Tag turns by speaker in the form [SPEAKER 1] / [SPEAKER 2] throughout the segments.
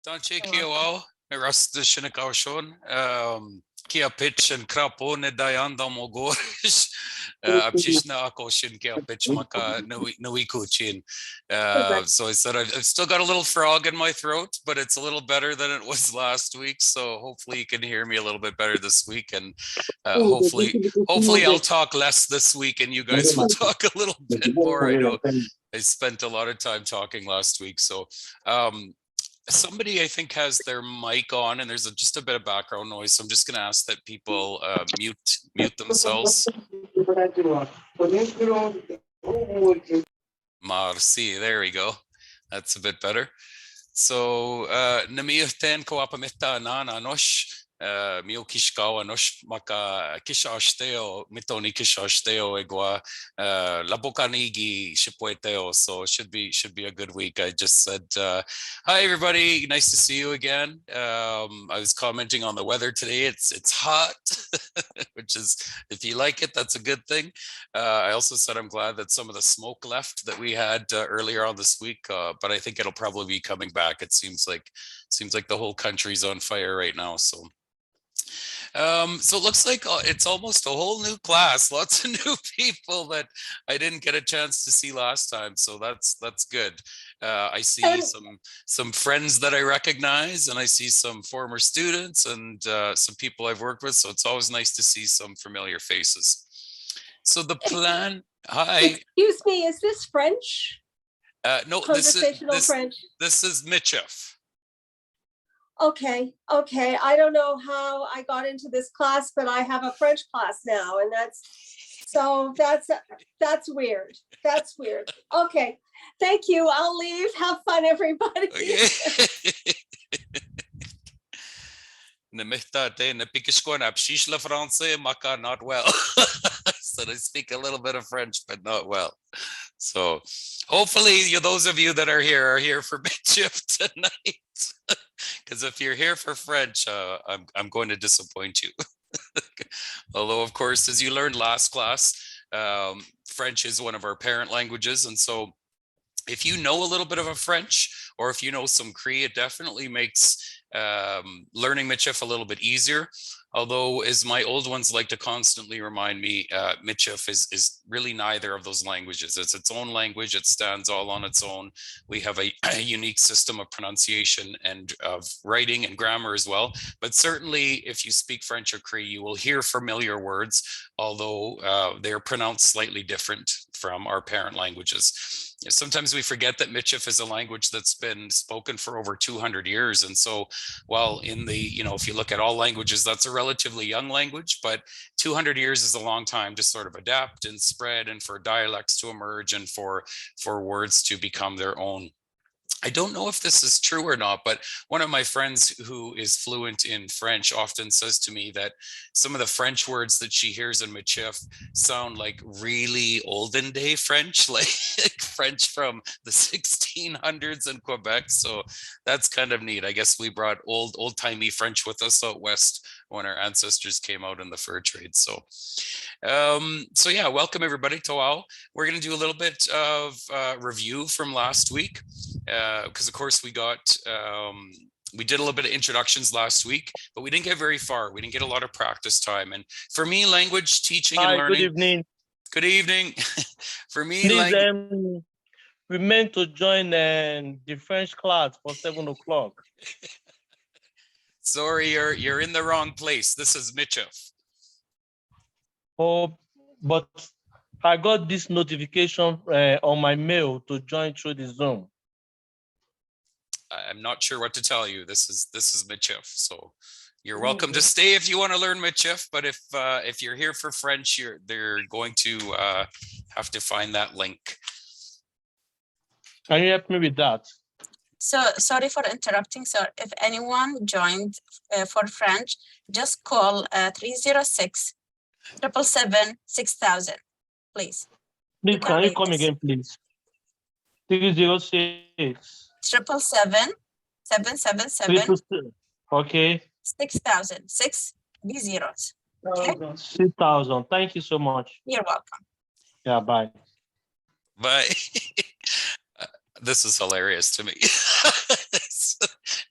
[SPEAKER 1] Danche
[SPEAKER 2] You're
[SPEAKER 1] kia
[SPEAKER 2] welcome.
[SPEAKER 1] wau, me rasta shinakaoshon. Kia pitch and krapo ne dayanda mogorish. Abshishna akoshin kia pitch maka nui kuchin. So I said I've still got a little frog in my throat, but it's a little better than it was last week. So hopefully you can hear me a little bit better this week, and hopefully I'll talk less this week, and you guys will talk a little bit more. I know I spent a lot of time talking last week, so. Somebody I think has their mic on, and there's just a bit of background noise, so I'm just going to ask that people mute themselves. Marci, there we go. That's a bit better. So namiuhten ko apamita nana nosh mio kishkawa nosh maka kishaштeo mitoni kishaштeo egwa labokanigi shipueteo. So should be a good week. I just said hi everybody, nice to see you again. I was commenting on the weather today. It's hot, which is, if you like it, that's a good thing. I also said I'm glad that some of the smoke left that we had earlier on this week, but I think it'll probably be coming back. It seems like the whole country's on fire right now. So it looks like it's almost a whole new class, lots of new people that I didn't get a chance to see last time. So that's good. I see some friends that I recognize, and I see some former students and some people I've worked with. So it's always nice to see some familiar faces. So the plan. Hi.
[SPEAKER 2] Excuse me, is this French?
[SPEAKER 1] No,
[SPEAKER 2] Conversational French.
[SPEAKER 1] This is Michif.
[SPEAKER 2] Okay. I don't know how I got into this class, but I have a French class now, and that's weird. That's weird. Okay. Thank you. I'll leave. Have fun, everybody.
[SPEAKER 1] Not well. So I speak a little bit of French, but not well. So hopefully those of you that are here for Michif tonight. Because if you're here for French, I'm going to disappoint you. Although, of course, as you learned last class, French is one of our parent languages. And so if you know a little bit of a French, or if you know some Cree, it definitely makes learning Michif a little bit easier. Although, as my old ones like to constantly remind me, Michif is really neither of those languages. It's its own language. It stands all on its own. We have a unique system of pronunciation and of writing and grammar as well. But certainly, if you speak French or Cree, you will hear familiar words, although they're pronounced slightly different from our parent languages. Sometimes we forget that Michif is a language that's been spoken for over 200 years. And so while in the, if you look at all languages, that's a relatively young language, but 200 years is a long time to sort of adapt and spread, and for dialects to emerge, and for words to become their own. I don't know if this is true or not, but one of my friends who is fluent in French often says to me that some of the French words that she hears in Michif sound like really olden day French, like French from the 1600s in Quebec. So that's kind of neat. I guess we brought old-timey French with us out west when our ancestors came out in the fur trade. So yeah, welcome everybody to WOW. We're going to do a little bit of review from last week. Because of course we did a little bit of introductions last week, but we didn't get very far. We didn't get a lot of practice time. And for me, language teaching and learning.
[SPEAKER 3] Good evening.
[SPEAKER 1] Good evening. For me,
[SPEAKER 3] please, we meant to join the French class for 7 o'clock.
[SPEAKER 1] Sorry, you're in the wrong place. This is Michif.
[SPEAKER 3] Oh, but I got this notification on my mail to join through the Zoom.
[SPEAKER 1] I'm not sure what to tell you. This is Michif, so you're welcome to stay if you want to learn Michif. But if you're here for French, they're going to have to find that link.
[SPEAKER 3] Can you help me with that?
[SPEAKER 2] So sorry for interrupting, sir. If anyone joined for French, just call 306 777 6000, please.
[SPEAKER 3] Please, can you come again, please? 306
[SPEAKER 2] 777 777.
[SPEAKER 3] Okay.
[SPEAKER 2] 6000. 6 be zeros. Okay?
[SPEAKER 3] 6,000. Thank you so much.
[SPEAKER 2] You're welcome.
[SPEAKER 3] Yeah, bye.
[SPEAKER 1] Bye. This is hilarious to me.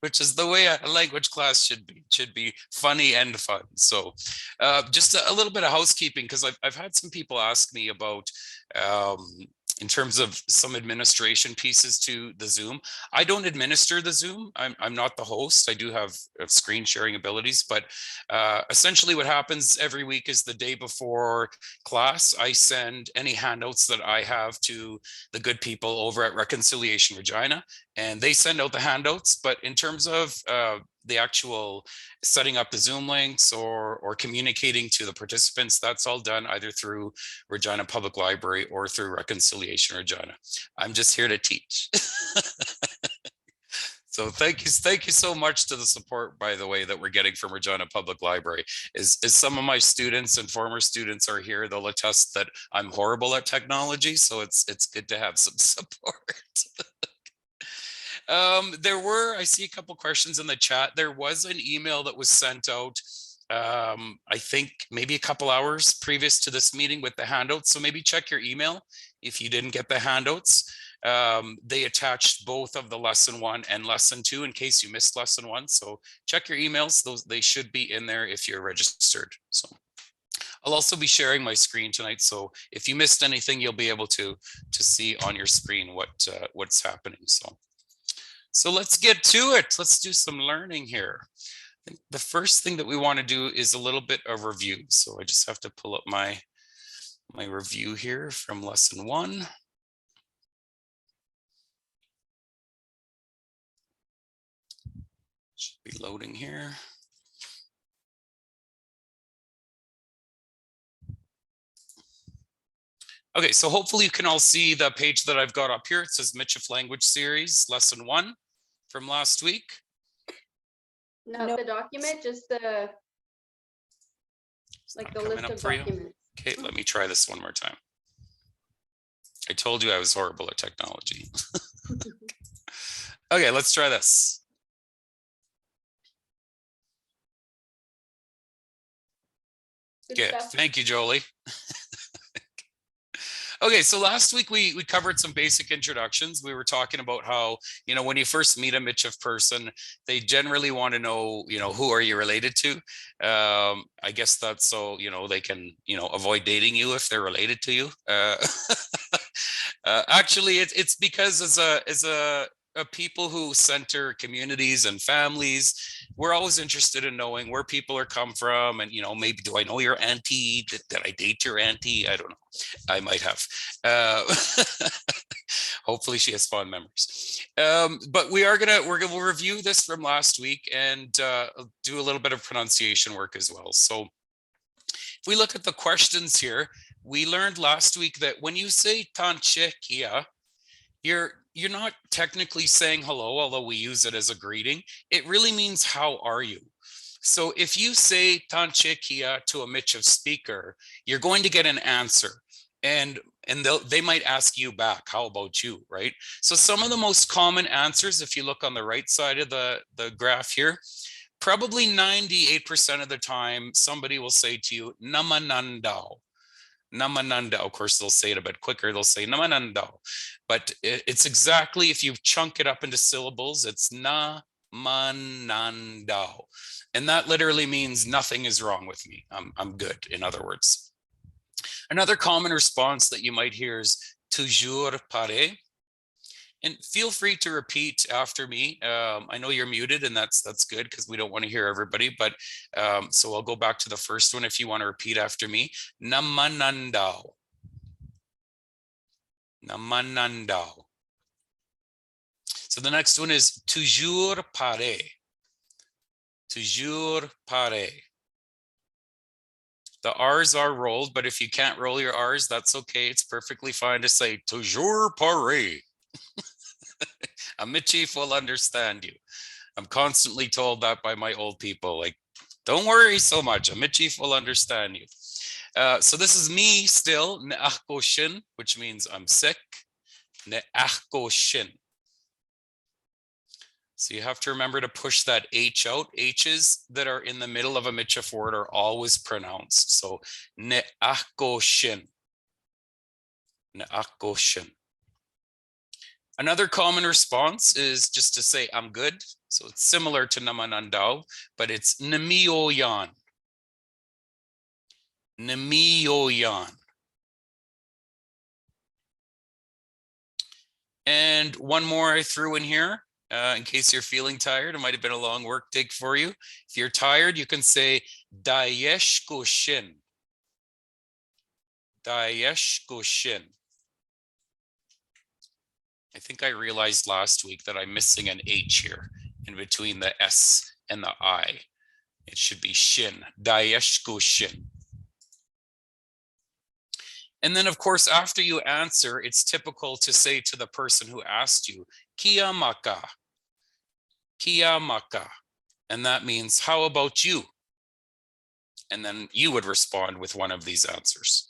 [SPEAKER 1] which is the way a language class should be. It should be funny and fun. So just a little bit of housekeeping, because I've had some people ask me about in terms of some administration pieces to the Zoom. I don't administer the Zoom. I'm not the host. I do have screen sharing abilities, but essentially what happens every week is the day before class, I send any handouts that I have to the good people over at Reconciliation Regina, and they send out the handouts. But in terms of the actual setting up the Zoom links or communicating to the participants, that's all done either through Regina Public Library or through Reconciliation Regina. I'm just here to teach. So thank you so much to the support, by the way, that we're getting from Regina Public Library. As some of my students and former students are here, they'll attest that I'm horrible at technology, so it's good to have some support. I see a couple questions in the chat. There was an email that was sent out, I think maybe a couple hours previous to this meeting with the handouts. So maybe check your email if you didn't get the handouts. They attached both of the lesson 1 and lesson 2 in case you missed lesson 1. So check your emails. They should be in there if you're registered. So I'll also be sharing my screen tonight. So if you missed anything, you'll be able to see on your screen what's happening. So let's get to it. Let's do some learning here. I think the first thing that we want to do is a little bit of review. So I just have to pull up my review here from lesson 1. Should be loading here. Okay, so hopefully you can all see the page that I've got up here. It says Michif Language Series, lesson 1 from last week.
[SPEAKER 4] No, the document, just the list of documents.
[SPEAKER 1] Okay, let me try this one more time. I told you I was horrible at technology. Okay, let's try this. Okay, thank you, Jolie. Okay, so last week we covered some basic introductions. We were talking about how, when you first meet a Michif person, they generally want to know, who are you related to? I guess that's so, they can, avoid dating you if they're related to you. Actually, it's because as a people who center communities and families, we're always interested in knowing where people are come from, and maybe, do I know your auntie? Did I date your auntie? I don't know. I might have. Hopefully she has fond memories. But we're gonna review this from last week and do a little bit of pronunciation work as well. So if we look at the questions here, we learned last week that when you say tanche kia, you're not technically saying hello, although we use it as a greeting. It really means how are you? So if you say tanche kia to a Michif speaker, you're going to get an answer, and they might ask you back, how about you, right? So some of the most common answers, if you look on the right side of the graph here, probably 98% of the time, somebody will say to you, namanandao. Namananda, of course, they'll say it a bit quicker. They'll say namanandao, but it's exactly, if you chunk it up into syllables, it's namanandao. And that literally means nothing is wrong with me. I'm good, in other words. Another common response that you might hear is toujours pareil. And feel free to repeat after me. I know you're muted, and that's good because we don't want to hear everybody. But so I'll go back to the first one if you want to repeat after me. Namanandao. Namanandao. So the next one is toujours pareil. Toujours pareil. The R's are rolled, but if you can't roll your R's, that's okay. It's perfectly fine to say toujours pareil. A Michif will understand you. I'm constantly told that by my old people, like, don't worry so much, a Michif will understand you. So this is me still, ne'achkoshin, which means I'm sick, ne'achkoshin. So you have to remember to push that H out. H's that are in the middle of a Michif word are always pronounced. So ne'achkoshin, ne'achkoshin. Another common response is just to say, I'm good. So it's similar to namanandao, but it's namiyoyan. Namiyoyan. And one more I threw in here, in case you're feeling tired. It might have been a long work day for you. If you're tired, you can say Dayeshkushin. Dayeshkushin. I think I realized last week that I'm missing an H here in between the S and the I. It should be shin. Dayeshkushin. And then, of course, after you answer, it's typical to say to the person who asked you, Kiyamaka. Kiyamaka. And that means, how about you? And then you would respond with one of these answers.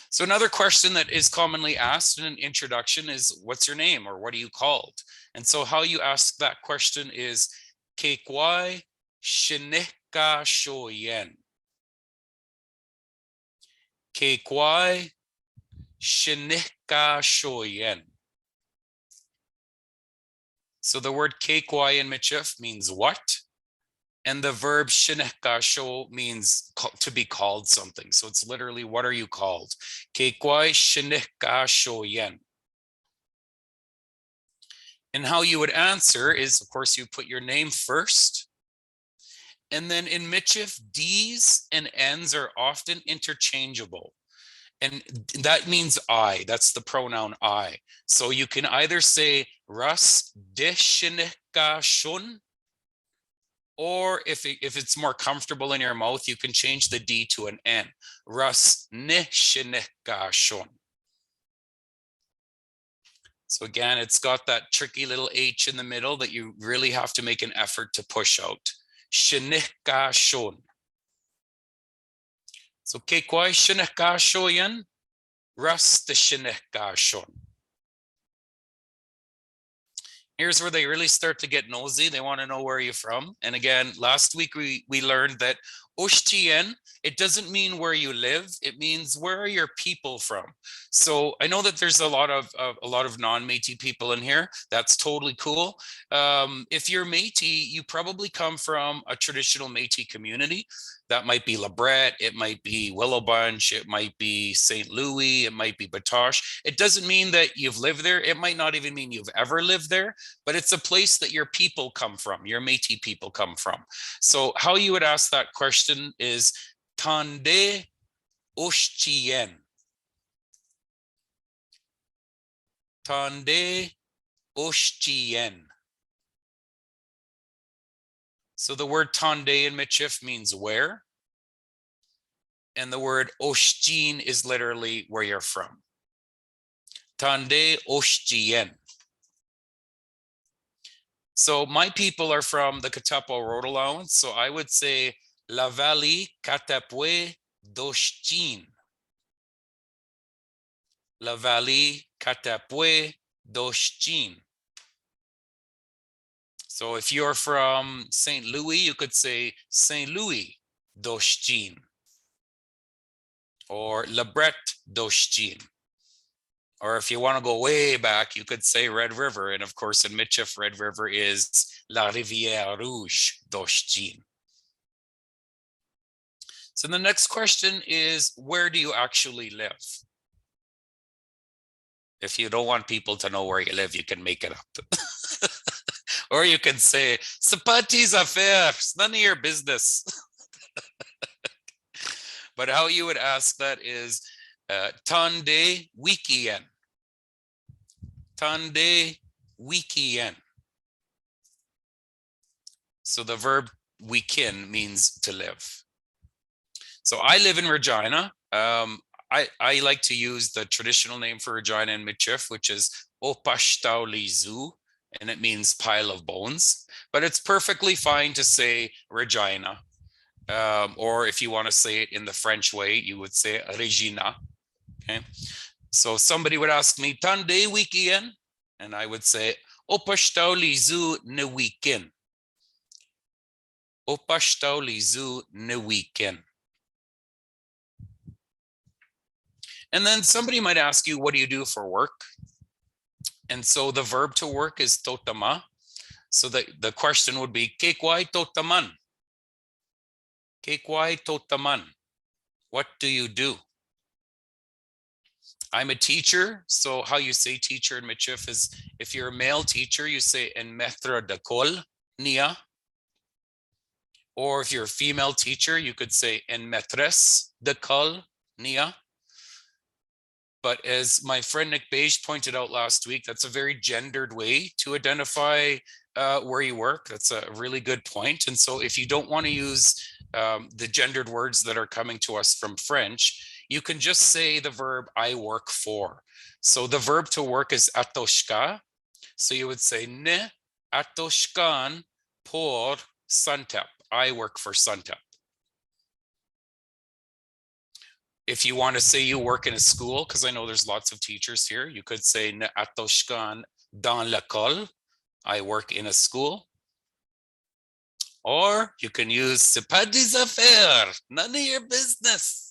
[SPEAKER 1] So another question that is commonly asked in an introduction is, what's your name, or what are you called? And so how you ask that question is, Kekwai Shinika Shoyen. Kekwai Shinika Shoyen. So the word kekwai in Michif means what? And the verb shinika sho means to be called something. So it's literally, what are you called? Kekwai shinika shoyen. And how you would answer is, of course, you put your name first. And then in Michif, D's and N's are often interchangeable. And that means I, that's the pronoun I. So you can either say Ras de shinika shun, or if it's more comfortable in your mouth, you can change the D to an N. Ras ne shinika shun. So again, it's got that tricky little H in the middle that you really have to make an effort to push out. Shinika shun. So kekwai shinika shoyen, ras de shinika shun. Here's where they really start to get nosy. They want to know where you're from. And again, last week we learned that Ushtien, it doesn't mean where you live. It means where are your people from. So I know that there's a lot of non-Métis people in here. That's totally cool. If you're Métis, you probably come from a traditional Métis community. That might be Labret, it might be Willowbunch, it might be St. Louis, it might be Batoche. It doesn't mean that you've lived there. It might not even mean you've ever lived there, but it's a place that your people come from, your Métis people come from. So how you would ask that question is Tande Ushtien. Tande Ushtien. So the word Tande in Michif means where, and the word Oshtien is literally where you're from. Tande Oshtien. So my people are from the Katapo Road Allowance, so I would say La Vallée Katapwe d'Oshtien. La Vallée Katapwe d'Oshtien. So if you're from St. Louis, you could say St. Louis d'Oshtien or Labret d'Oshtien. Or if you want to go way back, you could say Red River. And of course, in Michif, Red River is La Rivière Rouge d'Oshtien. So the next question is, where do you actually live? If you don't want people to know where you live, you can make it up. Or you can say, Sapati's affairs, none of your business. But how you would ask that is, Tande Wikien. Tande Wikien. So the verb wikin means to live. So I live in Regina. I like to use the traditional name for Regina in Michif, which is Opashtau Lizu, and it means pile of bones. But it's perfectly fine to say Regina. Or if you want to say it in the French way, you would say Regina. Okay. So somebody would ask me, Tande Wikien? And I would say, Opashtau Lizu ne Wikin. Opashtau Lizu ne Wikin. And then somebody might ask you, what do you do for work? And so the verb to work is totama. So the question would be, "Ke kwai totaman?" "Ke kwai totaman?" What do you do? I'm a teacher. So how you say teacher in Michif is, if you're a male teacher, you say en metra de kol nia. Or if you're a female teacher, you could say en metres de kol nia. But as my friend Nick Beige pointed out last week, that's a very gendered way to identify where you work. That's a really good point. And so if you don't want to use the gendered words that are coming to us from French, you can just say the verb I work for. So the verb to work is atoshka. So you would say ne atoshkan por Suntep. I work for Suntep. If you want to say you work in a school, because I know there's lots of teachers here, you could say ne atoshkan dans l'école. I work in a school. Or you can use c'est pas des affaires, none of your business.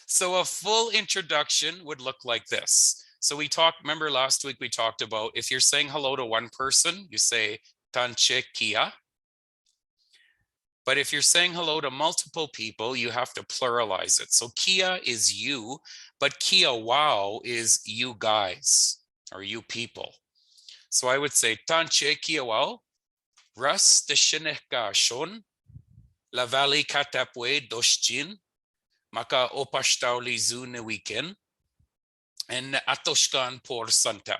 [SPEAKER 1] So a full introduction would look like this. So we talked, remember last week we talked about, if you're saying hello to one person, you say tanche kia. But if you're saying hello to multiple people, you have to pluralize it. So kia is you, but kia wow is you guys or you people. So I would say tanche kia wow, ras de sheneka shon, la valley katapwe doshjin, maka opashtauli zu ne weekend, and atoshkan por Suntep.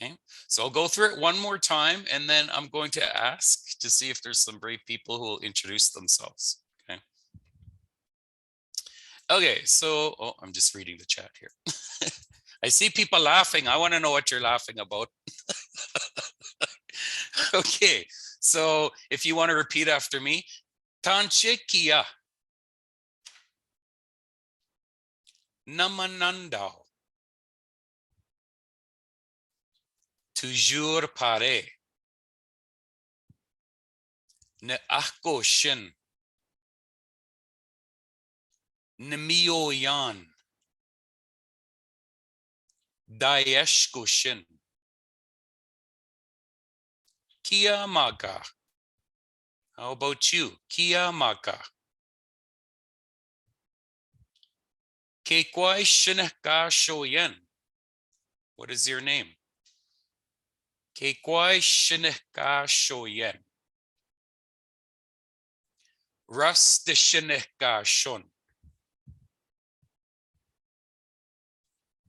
[SPEAKER 1] Okay, so I'll go through it one more time, and then I'm going to ask to see if there's some brave people who will introduce themselves. Okay. Okay, so I'm just reading the chat here. I see people laughing. I want to know what you're laughing about. Okay, so if you want to repeat after me, tanche kia namanandao. Toujours pare. Ne ahko shin. Ne mio yan. Daeshko shin. Kia maka. How about you? Kia maka. Ke kwai shineka shoyen. What is your name? Ke kwai shineka shoyen. Ras de shineka shon.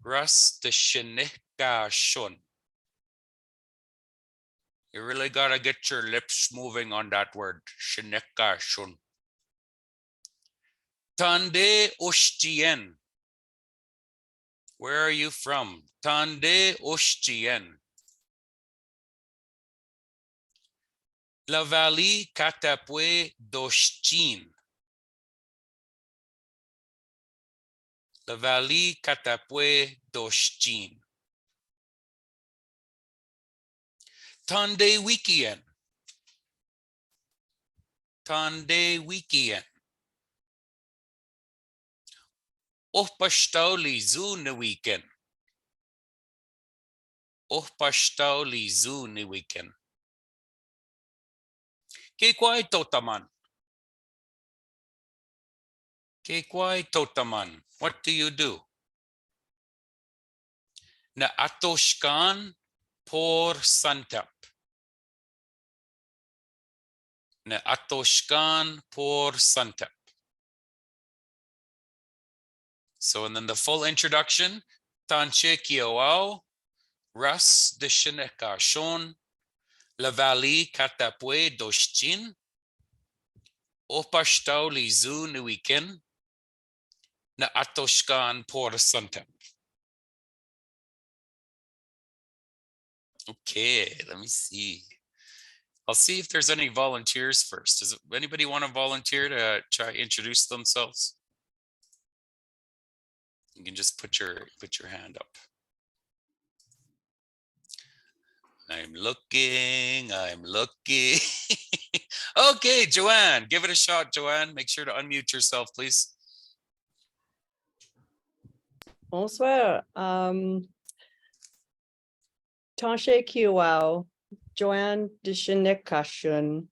[SPEAKER 1] Ras de shineka shon. You really gotta get your lips moving on that word. Shineka shon. Tande Oshchien. Where are you from? Tande Oshchien. La Valley Katapwe Doshchin. La Valley Katapwe Doshchin. Tande Wikien. Tande Wikien. Ohpashtauli zu ne weekend. Ohpashtauli zu ne weekend. Ke kwai totaman. Ke kwai totaman. What do you do? Na atoshkan por Suntep. Na atoshkan por Suntep. So, and then the full introduction, tanche kiawao, ras de shineka shon, la valley katapwe doshchin, opashtau lizu nuiken, na atoshkan por Suntep. Okay, let me see. I'll see if there's any volunteers first. Does anybody want to volunteer to try introduce themselves? You can just put your hand up. I'm looking. Okay, Joanne, give it a shot, Joanne. Make sure to unmute yourself, please.
[SPEAKER 5] Bonsoir. Tanshe Kiwao, Joanne Dishinikashun,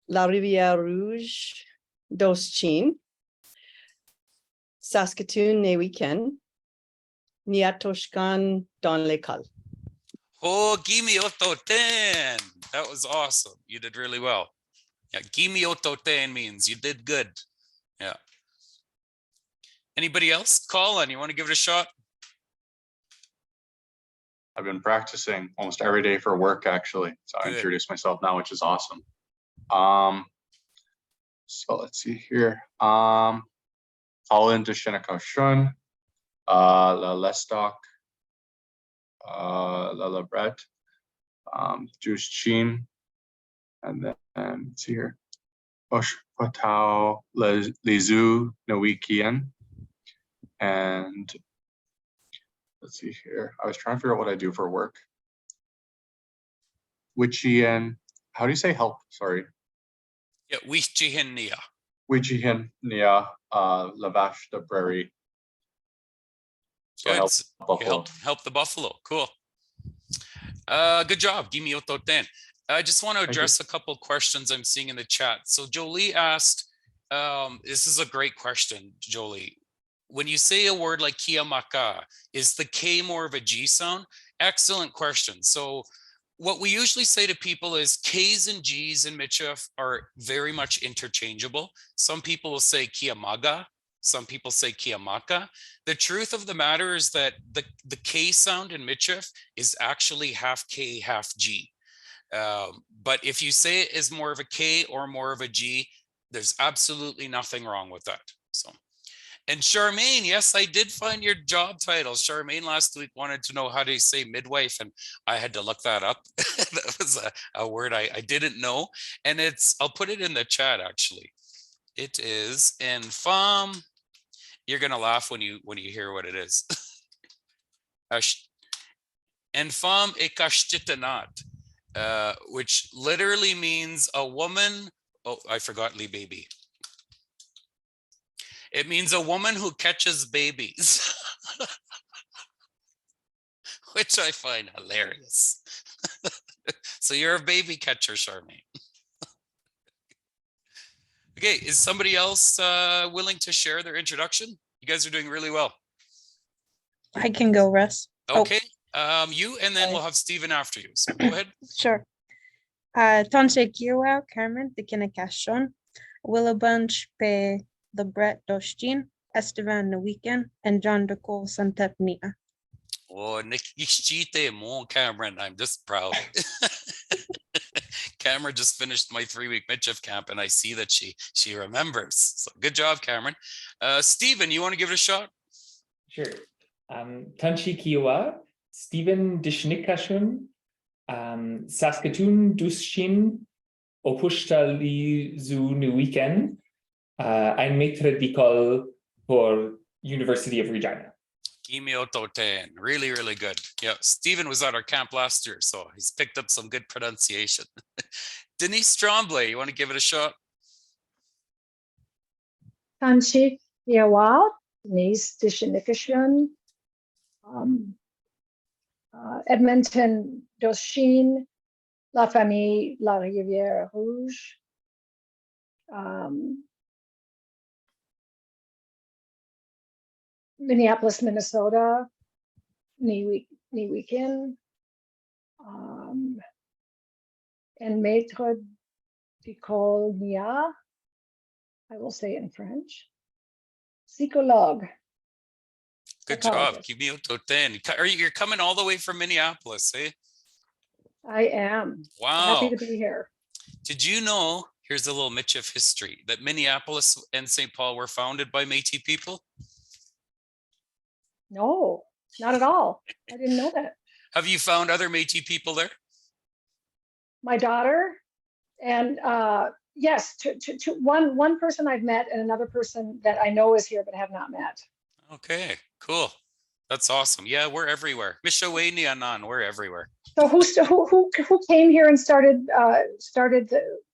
[SPEAKER 5] La Rivière Rouge, Doschin, Saskatoon Newiken, Niatoshkan Don Lekal.
[SPEAKER 1] Oh, Gimi Ototen. That was awesome. You did really well. Yeah, Gimi Ototen means you did good. Yeah. Anybody else? Colin, you want to give it a shot?
[SPEAKER 6] I've been practicing almost every day for work, actually. So I
[SPEAKER 1] Good.
[SPEAKER 6] introduced myself now, which is awesome. So let's see here. Colin Deshinika Shun, La Lestock, La Labret, Juice Chin, and then let's see here. Osh Patao Lizu Nowikian. And let's see here. I was trying to figure out what I do for work. Wichian, how do you say help? Sorry.
[SPEAKER 1] Yeah, Wichihinia.
[SPEAKER 6] Wichian Nia Lavash the Prairie. So
[SPEAKER 1] Good.
[SPEAKER 6] help
[SPEAKER 1] So you
[SPEAKER 6] Buffalo.
[SPEAKER 1] help the buffalo. Cool. Good job. Gimi Ototen. I just want to
[SPEAKER 6] you.
[SPEAKER 1] address a couple questions I'm seeing in the chat. So Jolie asked, this is a great question, Jolie. When you say a word like Kiamaka, is the K more of a G sound? Excellent question. So what we usually say to people is K's and G's in Michif are very much interchangeable. Some people will say Kiamaga. Some people say Kiamaka. The truth of the matter is that the K sound in Michif is actually half K, half G. But if you say it is more of a K or more of a G, there's absolutely nothing wrong with that. So, and Charmaine, yes, I did find your job title. Charmaine last week wanted to know how to say midwife, and I had to look that up. That was a word I didn't know, and I'll put it in the chat actually. It is infam. You're gonna laugh when you hear what it is. Infam ekashtitanat. Which literally means a woman. Oh, I forgot Lee baby. It means a woman who catches babies, which I find hilarious. So you're a baby catcher, Charmaine. Okay, is somebody else willing to share their introduction? You guys are doing really well.
[SPEAKER 7] I can go, Russ.
[SPEAKER 1] Okay, you, and then we'll have Stephen after you. So go ahead.
[SPEAKER 7] Sure. Tonse Kiwa, Carmen, the Kinakashon, Willabunch, Pe, the Brett Doshtin, Estevan the Weekend, and John DeCole Santepnia.
[SPEAKER 1] Oh, Nikichite mo, Cameron. I'm just proud. Cameron just finished my 3-week Michif camp, and I see that she remembers. So good job, Cameron. Stephen, you want to give it a shot?
[SPEAKER 8] Sure. Tanchi Kiwa, Stephen Dishnikashun, Saskatoon Duschin, Opushta Zu Nuiken, ein maître d'école for University of Regina.
[SPEAKER 1] Gimiototen, really, really good. Yeah, Stephen was at our camp last year, so he's picked up some good pronunciation. Denise Tremblay, you want to give it a shot?
[SPEAKER 9] Tanchik Yawal, Denise Dishinikashun, Edmonton Doshin, La Famille La Rivière Rouge, Minneapolis, Minnesota, Newikin, and Maître d'école Nia, I will say in French, psychologue.
[SPEAKER 1] Good job.
[SPEAKER 9] Psychologist.
[SPEAKER 1] Gimiototen. You're coming all the way from Minneapolis, eh?
[SPEAKER 9] I am.
[SPEAKER 1] Wow.
[SPEAKER 9] Happy to be here.
[SPEAKER 1] Did you know, here's a little Michif history, that Minneapolis and St. Paul were founded by Métis people?
[SPEAKER 9] No, not at all. I didn't know that.
[SPEAKER 1] Have you found other Métis people there?
[SPEAKER 9] My daughter and yes, one person I've met and another person that I know is here but have not met.
[SPEAKER 1] Okay, cool. That's awesome. Yeah, we're everywhere. Mishaweni Anan, we're everywhere.
[SPEAKER 9] So who came here and started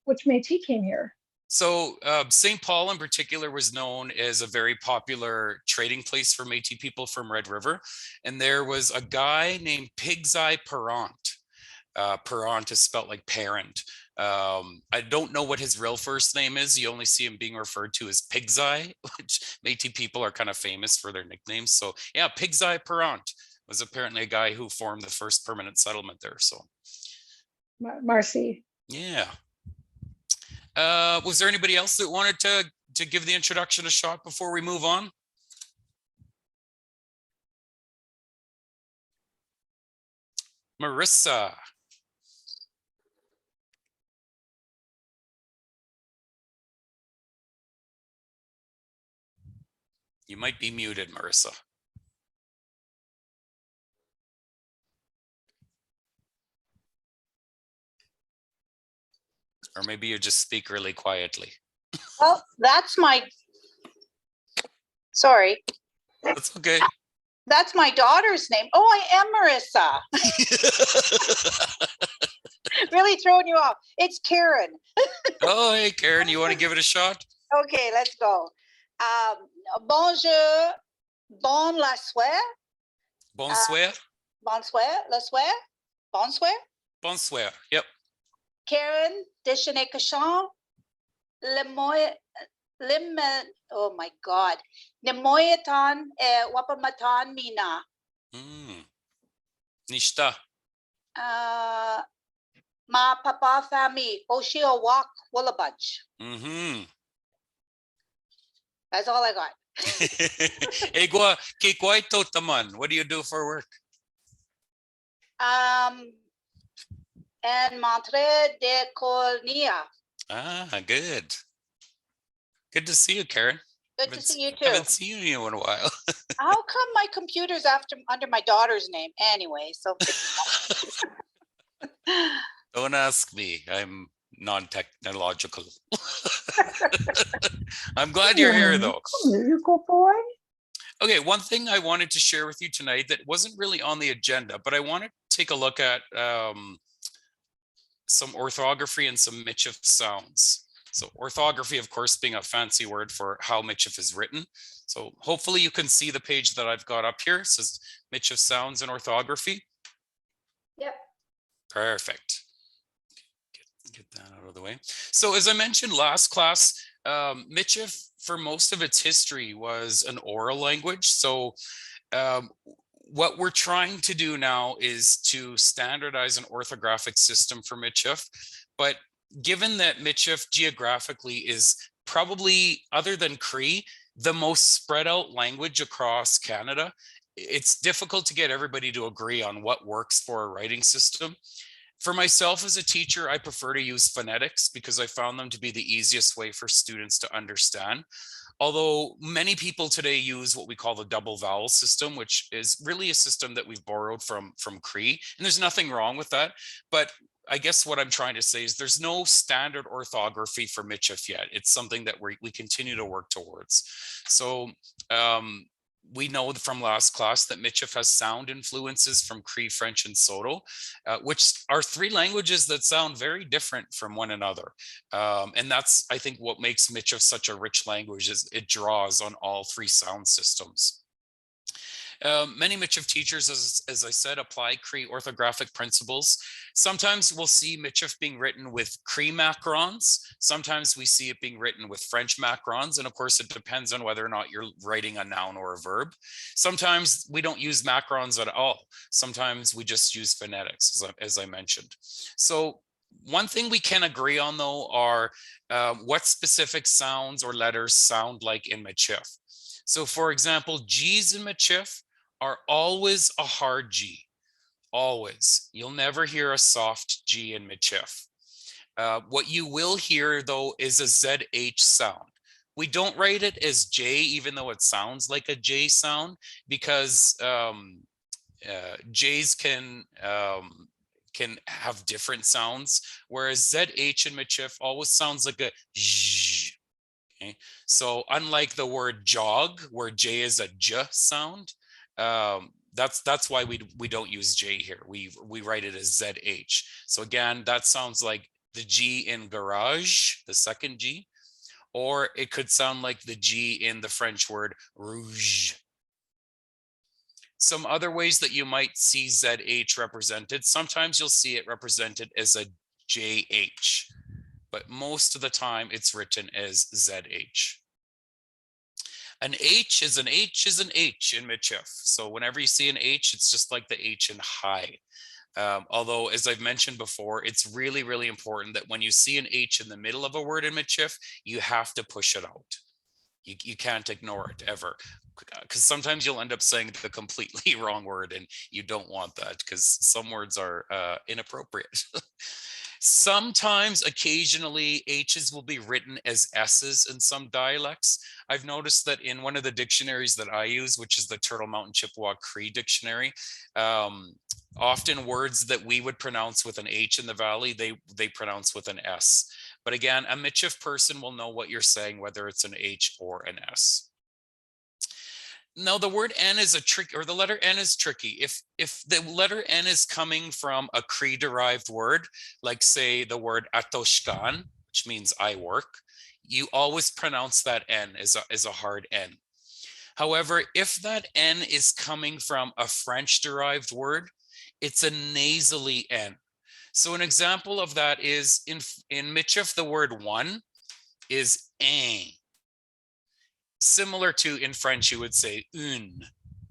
[SPEAKER 9] which Métis came here?
[SPEAKER 1] So St. Paul in particular was known as a very popular trading place for Métis people from Red River. And there was a guy named Pig's Eye Parent. Parent is spelled like parent. I don't know what his real first name is. You only see him being referred to as Pig's Eye, which Métis people are kind of famous for their nicknames. So yeah, Pig's Eye Parent was apparently a guy who formed the first permanent settlement there. So
[SPEAKER 9] Marcy.
[SPEAKER 1] yeah. Was there anybody else that wanted to give the introduction a shot before we move on? Marissa. You might be muted, Marissa. Or maybe you just speak really quietly.
[SPEAKER 10] Oh, that's my, sorry,
[SPEAKER 1] That's okay.
[SPEAKER 10] that's my daughter's name. Oh, I am Marissa. Really throwing you off. It's Karen.
[SPEAKER 1] Oh, hey, Karen, you want to give it a shot?
[SPEAKER 10] Okay, let's go. Bonjour, bon la soirée,
[SPEAKER 1] Bonsoir.
[SPEAKER 10] bonsoir, la soirée, bonsoir.
[SPEAKER 1] Bonsoir. Yep.
[SPEAKER 10] Karen Deshanekashan, oh my God, Nemoyatan Wapamatan Mina.
[SPEAKER 1] Nishta.
[SPEAKER 10] Ma papa family, Oshio Walk Woolabunch.
[SPEAKER 1] Mm-hmm.
[SPEAKER 10] That's all I got.
[SPEAKER 1] Egwa kikwaito taman. What do you do for work?
[SPEAKER 10] And Montre de Cornia.
[SPEAKER 1] Ah, good. Good to see you, Karen.
[SPEAKER 10] Good to see you too.
[SPEAKER 1] Haven't seen you in a while.
[SPEAKER 10] How come my computer's under my daughter's name anyway? So
[SPEAKER 1] Don't ask me. I'm non-technological. I'm glad you're here though.
[SPEAKER 9] You go, boy.
[SPEAKER 1] Okay, one thing I wanted to share with you tonight that wasn't really on the agenda, but I want to take a look at some orthography and some Michif sounds. So orthography, of course, being a fancy word for how Michif is written. So hopefully you can see the page that I've got up here. It says Michif sounds and orthography.
[SPEAKER 4] Yep.
[SPEAKER 1] Perfect. Get that out of the way. So as I mentioned last class, Michif for most of its history was an oral language. So what we're trying to do now is to standardize an orthographic system for Michif. But given that Michif geographically is probably, other than Cree, the most spread out language across Canada, it's difficult to get everybody to agree on what works for a writing system. For myself as a teacher, I prefer to use phonetics because I found them to be the easiest way for students to understand. Although many people today use what we call the double vowel system, which is really a system that we've borrowed from Cree, and there's nothing wrong with that. But I guess what I'm trying to say is there's no standard orthography for Michif yet. It's something that we continue to work towards. So we know from last class that Michif has sound influences from Cree, French, and Soto, which are three languages that sound very different from one another. And that's, I think, what makes Michif such a rich language is it draws on all three sound systems. Many Michif teachers, as I said, apply Cree orthographic principles. Sometimes we'll see Michif being written with Cree macrons. Sometimes we see it being written with French macrons. And of course, it depends on whether or not you're writing a noun or a verb. Sometimes we don't use macrons at all. Sometimes we just use phonetics, as I mentioned. So one thing we can agree on, though, are what specific sounds or letters sound like in Michif. So for example, G's in Michif are always a hard G, always. You'll never hear a soft G in Michif. What you will hear, though, is a ZH sound. We don't write it as J, even though it sounds like a J sound, because J's can have different sounds, whereas ZH in Michif always sounds like a zh. Okay, so unlike the word jog, where J is a J sound, that's why we don't use J here. We write it as ZH. So again, that sounds like the G in garage, the second G. or it could sound like the G in the French word rouge. Some other ways that you might see ZH represented, sometimes you'll see it represented as a JH, but most of the time it's written as ZH. An H is an H is an H in Michif. So whenever you see an H, it's just like the H in high. Although, as I've mentioned before, it's really, really important that when you see an H in the middle of a word in Michif, you have to push it out. You can't ignore it ever, because sometimes you'll end up saying the completely wrong word, and you don't want that because some words are inappropriate. Sometimes, occasionally, H's will be written as S's in some dialects. I've noticed that in one of the dictionaries that I use, which is the Turtle Mountain Chippewa Cree Dictionary, often words that we would pronounce with an H in the valley, they pronounce with an S. But again, a Michif person will know what you're saying, whether it's an H or an S. Now, the word N is a trick, or the letter N is tricky. If the letter N is coming from a Cree-derived word, like say the word atoshkan, which means I work, you always pronounce that N as a hard N. However, if that N is coming from a French-derived word, it's a nasally N. So an example of that is in Michif, the word one is un. Similar to in French, you would say une,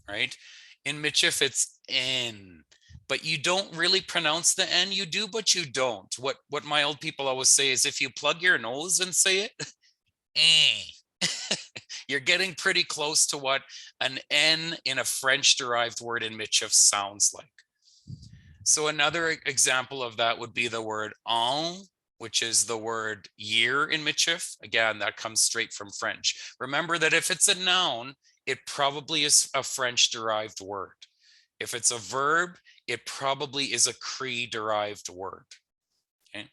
[SPEAKER 1] right? In Michif, it's n, but you don't really pronounce the N. You do, but you don't. What my old people always say is if you plug your nose and say it, you're getting pretty close to what an N in a French-derived word in Michif sounds like. So another example of that would be the word an, which is the word year in Michif. Again, that comes straight from French. Remember that if it's a noun, it probably is a French-derived word. If it's a verb, it probably is a Cree-derived word. Okay.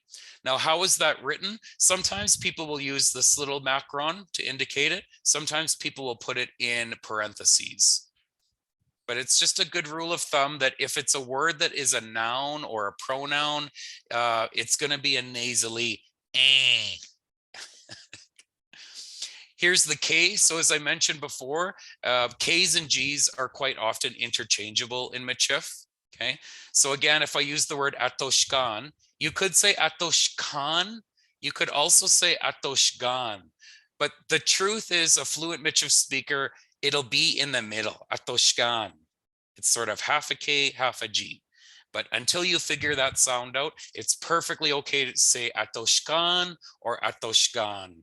[SPEAKER 1] Now, how is that written? Sometimes people will use this little macron to indicate it. Sometimes people will put it in parentheses. But it's just a good rule of thumb that if it's a word that is a noun or a pronoun, it's going to be a nasally eh. Here's the K. So as I mentioned before, K's and G's are quite often interchangeable in Michif. Okay. So again, if I use the word atoshkan, you could say atoshkan. You could also say atoshgan. But the truth is, a fluent Michif speaker, it'll be in the middle, atoshkan. It's sort of half a K, half a G. But until you figure that sound out, it's perfectly okay to say atoshkan or atoshgan.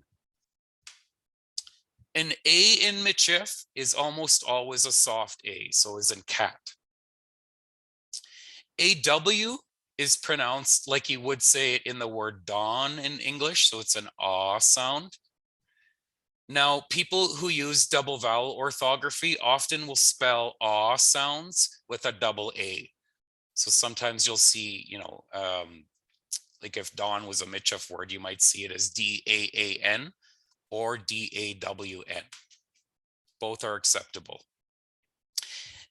[SPEAKER 1] An A in Michif is almost always a soft A, so as in cat. AW is pronounced like you would say it in the word dawn in English, so it's an ah sound. Now, people who use double vowel orthography often will spell ah sounds with a double A. So sometimes you'll see, like if dawn was a Michif word, you might see it as D-A-A-N or D-A-W-N. Both are acceptable.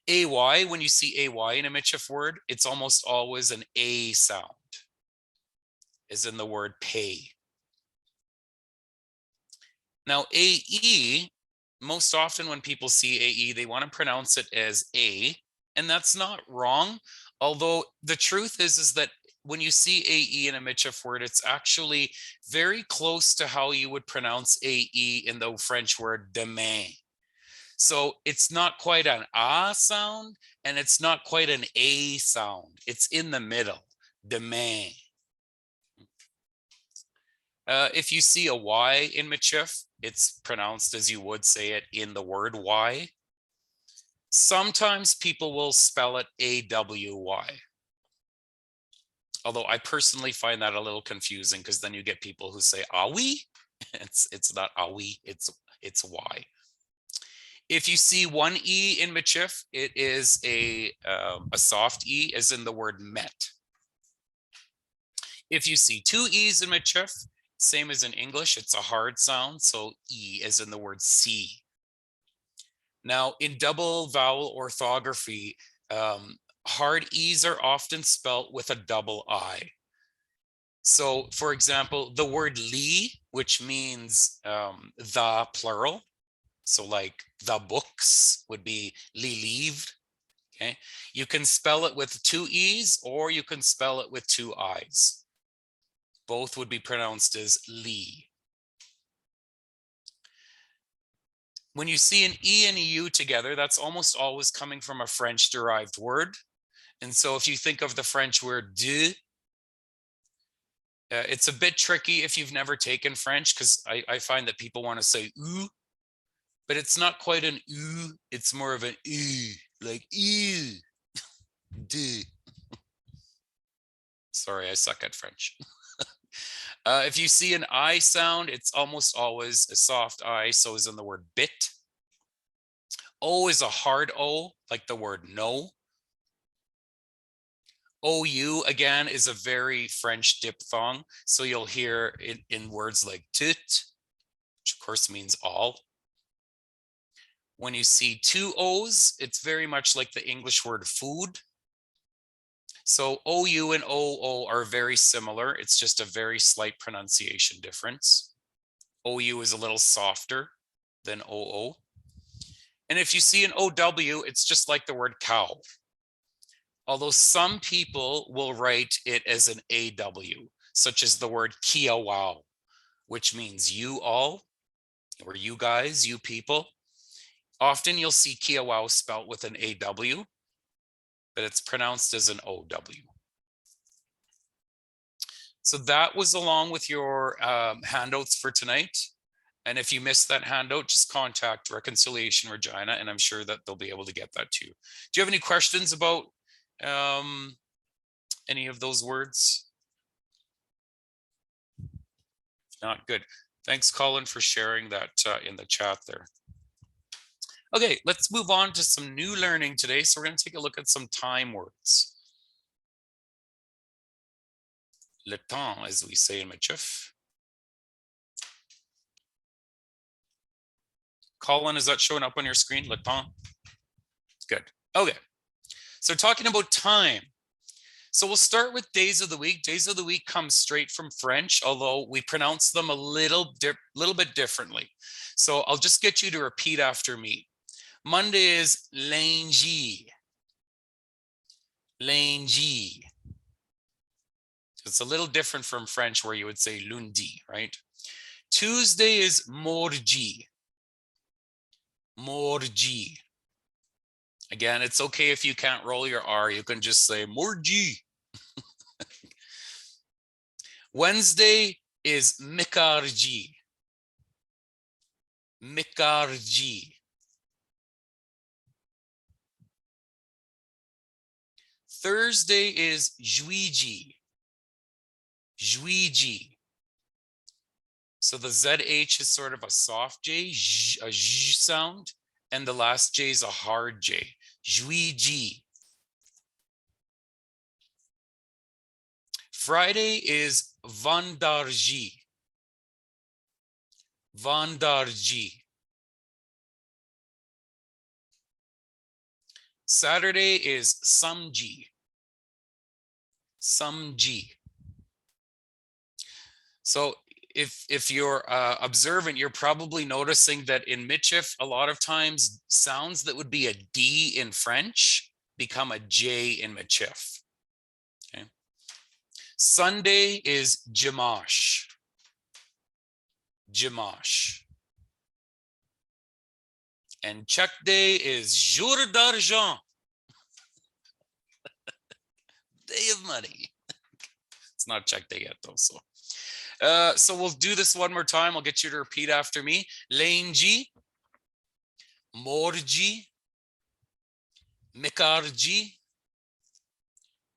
[SPEAKER 1] AY, when you see AY in a Michif word, it's almost always an A sound, as in the word pay. Now, AE, most often when people see AE, they want to pronounce it as A, and that's not wrong. Although the truth is that when you see AE in a Michif word, it's actually very close to how you would pronounce AE in the French word demain. So it's not quite an ah sound, and it's not quite an A sound. It's in the middle, demain. If you see a Y in Michif, it's pronounced as you would say it in the word Y. Sometimes people will spell it A-W-Y. Although I personally find that a little confusing because then you get people who say awi. It's not awi, it's Y. If you see one E in Michif, it is a soft E, as in the word met. If you see two E's in Michif, same as in English, it's a hard sound, so E as in the word see. Now, in double vowel orthography, hard E's are often spelt with a double I. So, for example, the word Lee which means the plural. So like the books would be les livres. Okay. You can spell it with 2 E's or you can spell it with 2 I's. Both would be pronounced as li. When you see an E and a U together, that's almost always coming from a French derived word. And so if you think of the French word de, it's a bit tricky if you've never taken French, because I find that people want to say oo, but it's not quite an oo, it's more of an oo, like ew, de. Sorry, I suck at French. If you see an I sound, it's almost always a soft I, so is in the word bit. O is a hard O, like the word no. OU, again, is a very French diphthong, so you'll hear it in words like tout, which of course means all. When you see 2 O's, it's very much like the English word food. So OU and OO are very similar. It's just a very slight pronunciation difference. OU is a little softer than OO. And if you see an OW, it's just like the word cow. Although some people will write it as an AW, such as the word kiawao, which means you all, or you guys, you people. Often you'll see kiawao spelt with an AW, but it's pronounced as an OW. So that was along with your handouts for tonight. And if you missed that handout, just contact Reconciliation Regina, and I'm sure that they'll be able to get that to you. Do you have any questions about any of those words? Not good. Thanks, Colin, for sharing that in the chat there. Okay, let's move on to some new learning today. So we're going to take a look at some time words. Le temps, as we say in Michif. Colin, is that showing up on your screen? Le temps? Good. Okay. So talking about time. So we'll start with days of the week. Days of the week come straight from French, although we pronounce them a little bit differently. So I'll just get you to repeat after me. Monday is lundi. Lundi. It's a little different from French where you would say lundi, right? Tuesday is mardi. Mardi. Again, it's okay if you can't roll your R, you can just say mardi. Wednesday is mikarji. Mikarji. Thursday is juiji. Juiji. So the ZH is sort of a soft J, a J sound, and the last J is a hard J. Juiji. Friday is vendarji. Vendarji. Saturday is samji. Samji. So if you're observant, you're probably noticing that in Michif, a lot of times sounds that would be a D in French become a J in Michif. Okay. Sunday is Dimanche. Dimanche. And check day is Jour d'argent. Day of money. It's not check day yet though, so. So we'll do this one more time. I'll get you to repeat after me. Lundi, mardi, mikarji,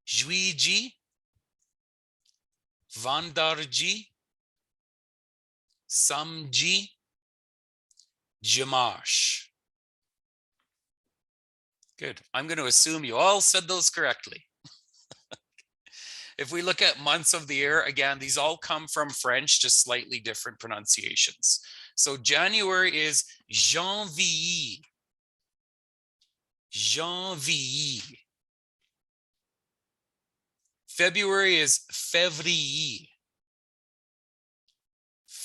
[SPEAKER 1] juiji, vendarji, samji, dimanche. Good. I'm going to assume you all said those correctly. If we look at months of the year, again, these all come from French, just slightly different pronunciations. So January is janvier. Janvier. February is février.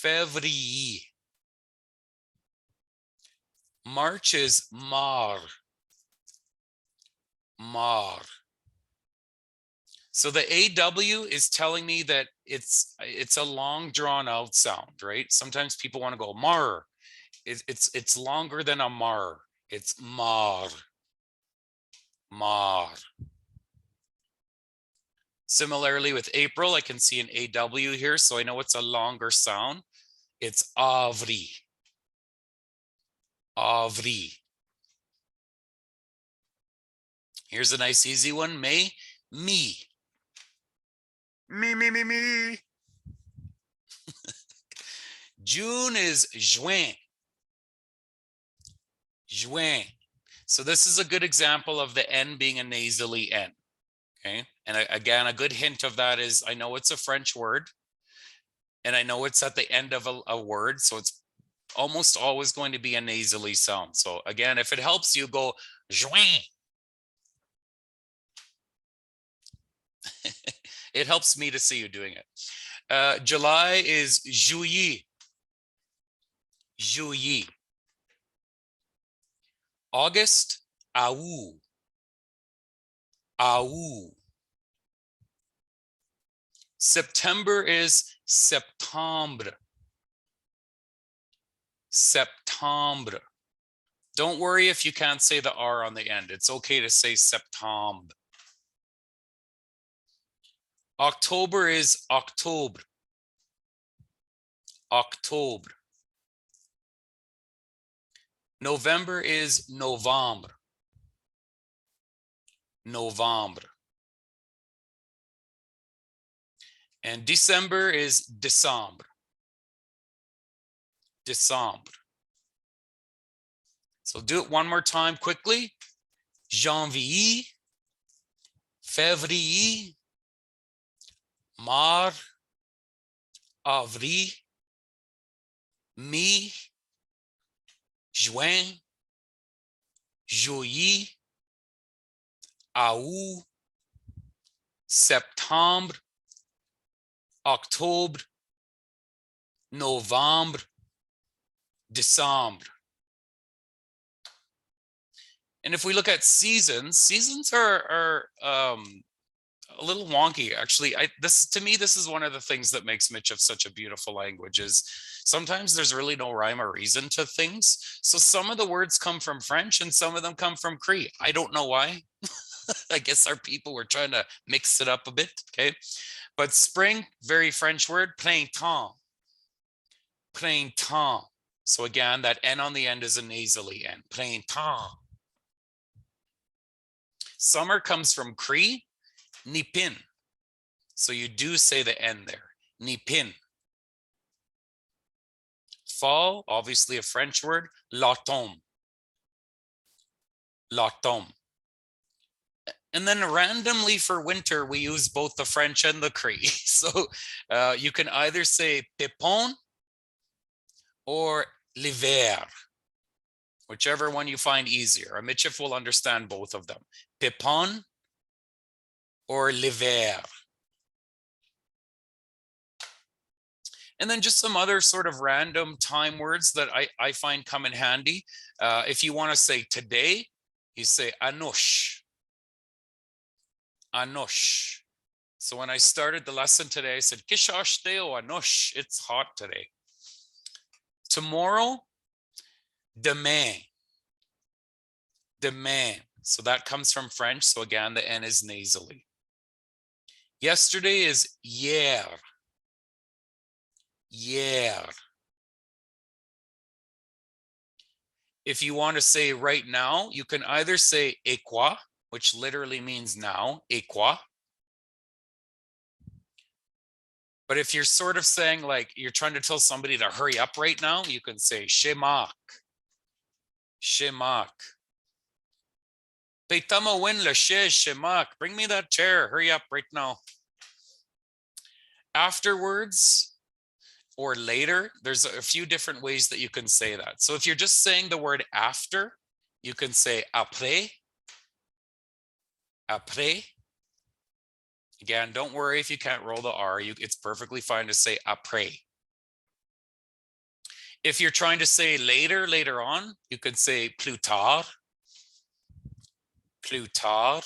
[SPEAKER 1] Février. March is mar. Mar. So the AW is telling me that it's a long drawn out sound, right? Sometimes people want to go mar. It's longer than a mar. It's mar. Mar. Similarly with April, I can see an AW here, so I know it's a longer sound. It's avri. Avri. Here's a nice easy one. May, me. Me. June is juin. Juin. So this is a good example of the N being a nasally N. Okay. And again, a good hint of that is I know it's a French word and I know it's at the end of a word. So it's almost always going to be a nasally sound. So again, if it helps you, go juin. It helps me to see you doing it. July is juillet. Juillet. August, août. Août. September is septembre. Septembre. Don't worry if you can't say the R on the end. It's okay to say septembre. October is octobre. Octobre. November is novembre. Novembre. And December is décembre. Décembre. So do it one more time quickly. Janvier, février, mars, avril, mai, juin, juillet, août, septembre, octobre, novembre, décembre. And if we look at seasons, seasons are a little wonky, actually. To me, this is one of the things that makes Michif such a beautiful language is sometimes there's really no rhyme or reason to things. So some of the words come from French and some of them come from Cree. I don't know why. I guess our people were trying to mix it up a bit, okay? But spring, very French word, printemps. Printemps. So again, that N on the end is a nasally N, printemps. Summer comes from Cree, nipin. So you do say the N there, nipin. Fall, obviously a French word, l'automne. L'automne. And then randomly for winter, we use both the French and the Cree. So you can either say pépon or l'hiver, whichever one you find easier. A Michif will understand both of them. Pépon or l'hiver. And then just some other sort of random time words that I find come in handy. If you want to say today, you say anosh. Anosh. So when I started the lesson today, I said, Kishosh deo anosh, it's hot today. Tomorrow, demain. Demain. So that comes from French. So again, the N is nasally. Yesterday is hier. Hier. If you want to say right now, you can either say ekwa, which literally means now, ekwa. But if you're sort of saying like you're trying to tell somebody to hurry up right now, you can say shemak. Shemak. Peitama win le shemak. Bring me that chair. Hurry up right now. Afterwards or later, there's a few different ways that you can say that. So if you're just saying the word after, you can say après. Après. Again, don't worry if you can't roll the R. It's perfectly fine to say après. If you're trying to say later on, you could say plus tard. Plus tard.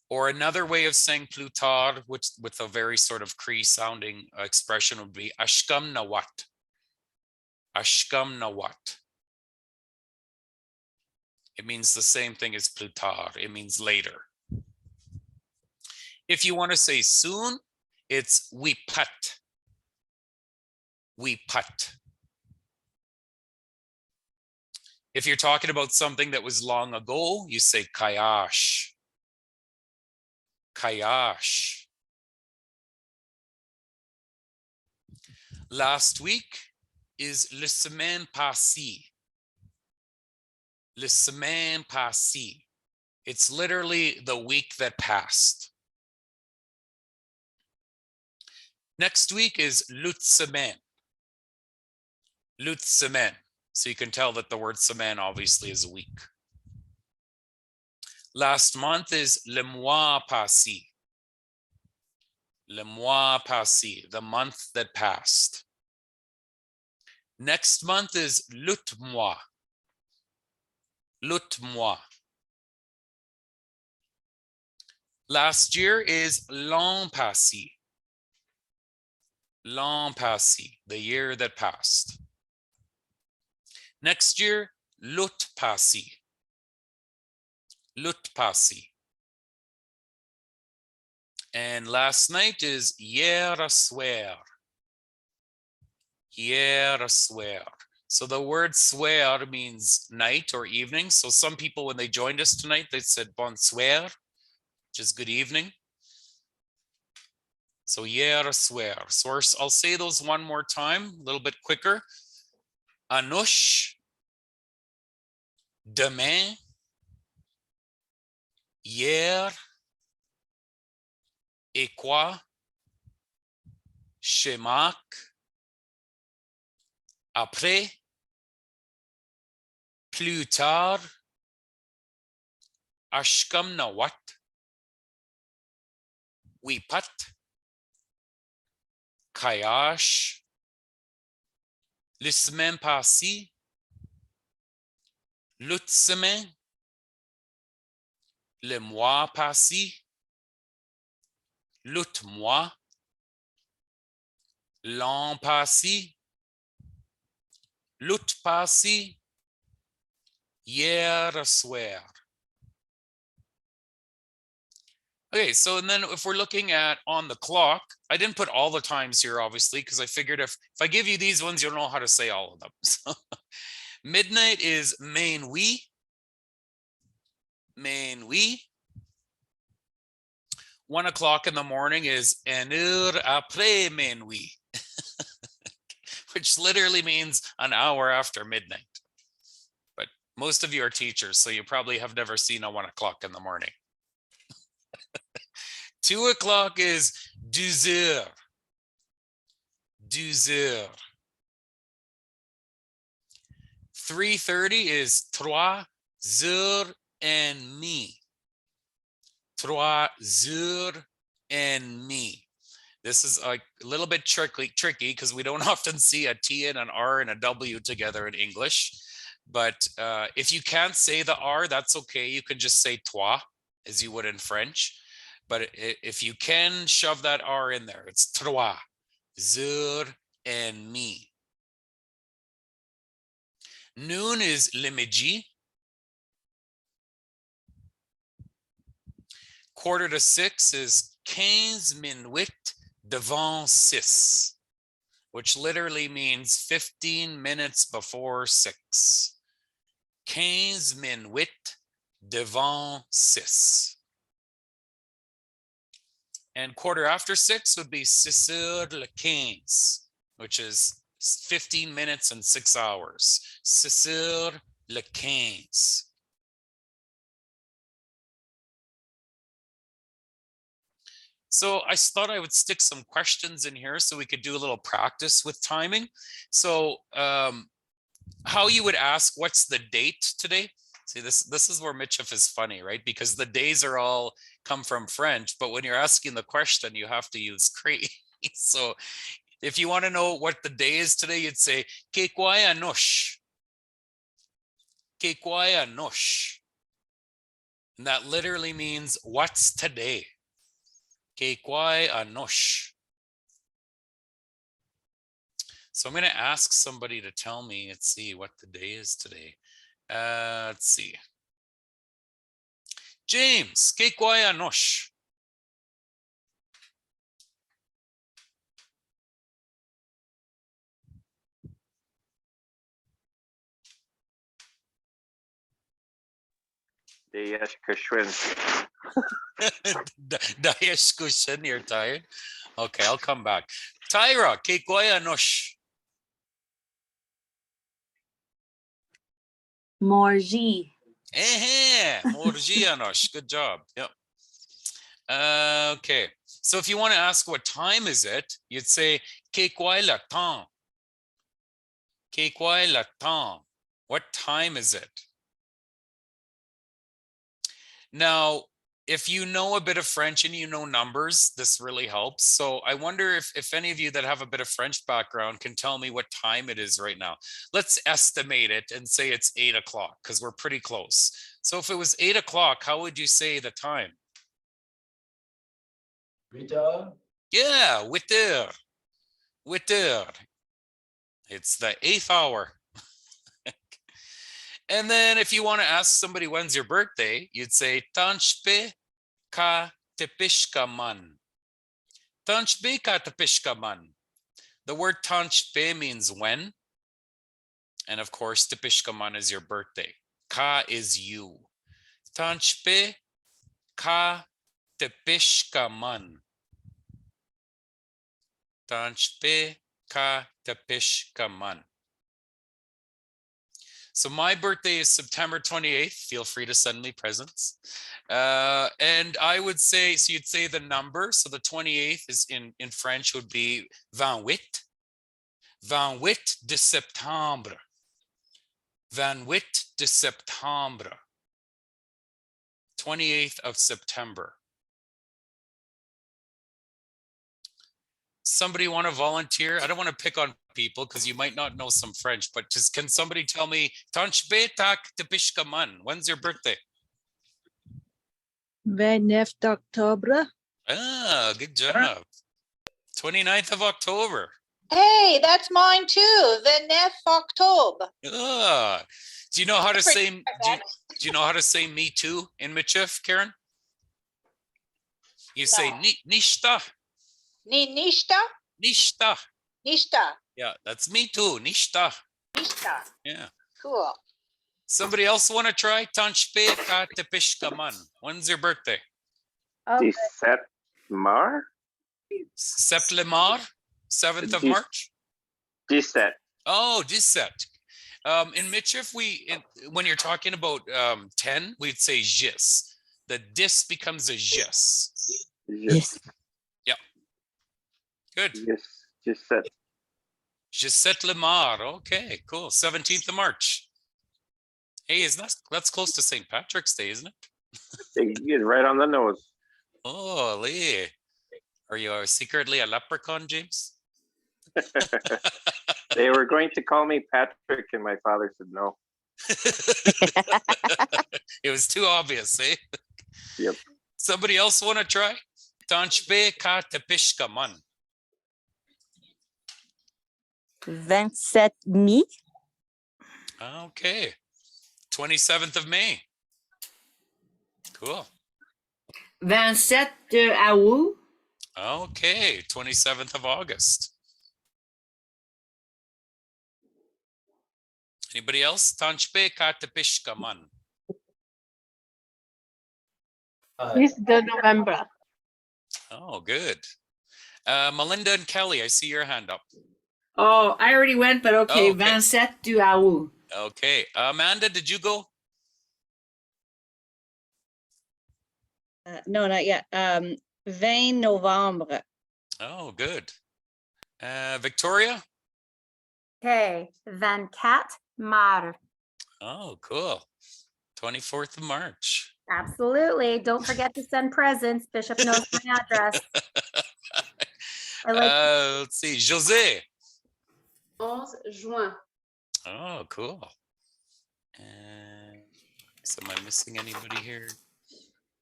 [SPEAKER 1] Or another way of saying plus tard, which with a very sort of Cree sounding expression, would be ashkam nawat. Ashkam nawat. It means the same thing as plus tard. It means later. If you want to say soon, it's we pat. We pat. If you're talking about something that was long ago, you say kayash. Kayash. Last week is le semaine passée. Le semaine passée. It's literally the week that passed. Next week is l'autre semaine. L'autre semaine. So you can tell that the word semaine obviously is a week. Last month is le mois passé. Le mois passé, the month that passed. Next month is l'autre mois. L'autre mois. Last year is l'an passé. L'an passé, the year that passed. Next year, l'autre passé. L'autre passé. And last night is hier soir. Hier soir. So the word soir means night or evening. So some people, when they joined us tonight, they said bonsoir, which is good evening. So hier soir. So I'll say those one more time, a little bit quicker. Anush, demain, hier, et quoi, chez Marc, après, plus tard, ashkam nawat, wipat, kayash, le semaine passée, l'autre semaine, le mois passé, l'autre mois, l'an passé, l'autre passé, hier soir. Okay, so and then if we're looking at on the clock, I didn't put all the times here, obviously, because I figured if I give you these ones, you'll know how to say all of them. So, midnight is minuit. Minuit. 1 o'clock in the morning is une heure après minuit, which literally means an hour after midnight. But most of you are teachers, so you probably have never seen a 1 o'clock in the morning. 2 o'clock is 2 heures. 2 heures. 3:30 is 3 heures et demie. 3 heures et demie. This is a little bit tricky because we don't often see a T and an R and a W together in English. But if you can't say the R, that's okay. You can just say toi, as you would in French. But if you can shove that R in there, it's 3 heures et demie. Noon is le midi. 5:45 is 15 minutes devant 6, which literally means 15 minutes before 6. 15 minutes devant 6. And 6:15 would be 6:15, which is 15 minutes and 6 hours. 6:15. So I thought I would stick some questions in here so we could do a little practice with timing. So how you would ask, what's the date today? See, this is where Mitchif is funny, right? Because the days are all come from French, but when you're asking the question, you have to use Cree. So If you want to know what the day is today, you'd say Que kwaya nosh. Que kwaya nosh. And that literally means what's today. Que kwaya nosh. So I'm going to ask somebody to tell me, let's see what the day is today. Let's see. James, que kwaya nosh.
[SPEAKER 11] Dayesh Kushwin.
[SPEAKER 1] Dayesh Kushin, you're tired? Okay, I'll come back. Tyra, que kwaya nosh.
[SPEAKER 12] Morji.
[SPEAKER 1] Morgia nosh. Good job. Yep. Okay. So if you want to ask what time is it, you'd say que quoi le temps? Que quoi le temps? What time is it? Now, if you know a bit of French and you know numbers, this really helps. So I wonder if any of you that have a bit of French background can tell me what time it is right now. Let's estimate it and say it's 8 o'clock because we're pretty close. So if it was 8 o'clock, how would you say the time?
[SPEAKER 11] 8 heures.
[SPEAKER 1] Yeah, 8 heures. 8 heures. It's the 8th hour. And then if you want to ask somebody when's your birthday, you'd say Tanchpe ka tepishka man. Tanchpe ka tepishka man. The word Tanchpe means when. And of course, tepishka man is your birthday. Ka is you. Tanchpe ka tepishka man. Tanchpe ka tepishka man. So my birthday is September 28th. Feel free to send me presents. And I would say, so you'd say the number. So the 28th is in French would be 28. 28 de septembre. 28 de septembre. 28th of September. Somebody want to volunteer? I don't want to pick on people because you might not know some French, but just can somebody tell me Tanchbe tak tepishka man? When's your birthday?
[SPEAKER 12] 29 d'Octobre.
[SPEAKER 1] Ah, good job. 29th of October.
[SPEAKER 10] Hey, that's mine too. The 9th October.
[SPEAKER 1] Ah, do you know how to say do you know how to say me too in Michif, Karen? You say
[SPEAKER 10] No.
[SPEAKER 1] nishta.
[SPEAKER 10] Nishta?
[SPEAKER 1] Nishta.
[SPEAKER 10] Nishta.
[SPEAKER 1] Yeah, that's me too. Nishta.
[SPEAKER 10] Nishta.
[SPEAKER 1] Yeah.
[SPEAKER 10] Cool.
[SPEAKER 1] Somebody else want to try? Tanchpe ka tepishka man. When's your birthday?
[SPEAKER 11] 17 Mar?
[SPEAKER 1] September, 7th of
[SPEAKER 11] Dis-
[SPEAKER 1] March.
[SPEAKER 11] 17.
[SPEAKER 1] Oh, 17. In Michif, when you're talking about 10, we'd say jis. The dis becomes a jis.
[SPEAKER 11] Yes.
[SPEAKER 1] Yeah. Good.
[SPEAKER 11] Yes. 17.
[SPEAKER 1] Gisette Lemar. Okay, cool. 17th of March. Hey, that's close to St. Patrick's Day, isn't it?
[SPEAKER 11] You get right on the nose.
[SPEAKER 1] Oh, Lee. Are you secretly a leprechaun, James?
[SPEAKER 11] They were going to call me Patrick, and my father said no.
[SPEAKER 1] It was too obvious, eh?
[SPEAKER 11] Yep.
[SPEAKER 1] Somebody else want to try? Tanchbe ka tepishka man.
[SPEAKER 12] 27 mai.
[SPEAKER 1] Okay. 27th of May. Cool.
[SPEAKER 12] 27 août.
[SPEAKER 1] Okay. 27th of August. Anybody else? Tanchbe ka tepishka man.
[SPEAKER 7] 10 de November.
[SPEAKER 1] Oh, good. Melinda and Kelly, I see your hand up.
[SPEAKER 12] Oh, I already went, but okay.
[SPEAKER 1] Oh, okay.
[SPEAKER 12] 27 août.
[SPEAKER 1] Okay. Amanda, did you go?
[SPEAKER 12] No, not yet. 20 novembre.
[SPEAKER 1] Oh, good. Victoria?
[SPEAKER 13] Okay, 24 mars.
[SPEAKER 1] Oh, cool. 24th of March.
[SPEAKER 13] Absolutely. Don't forget to send presents. Bishop knows my address.
[SPEAKER 9] I like
[SPEAKER 1] Let's see, Jose.
[SPEAKER 4] 11 juin.
[SPEAKER 1] Oh, cool. And so am I missing anybody here?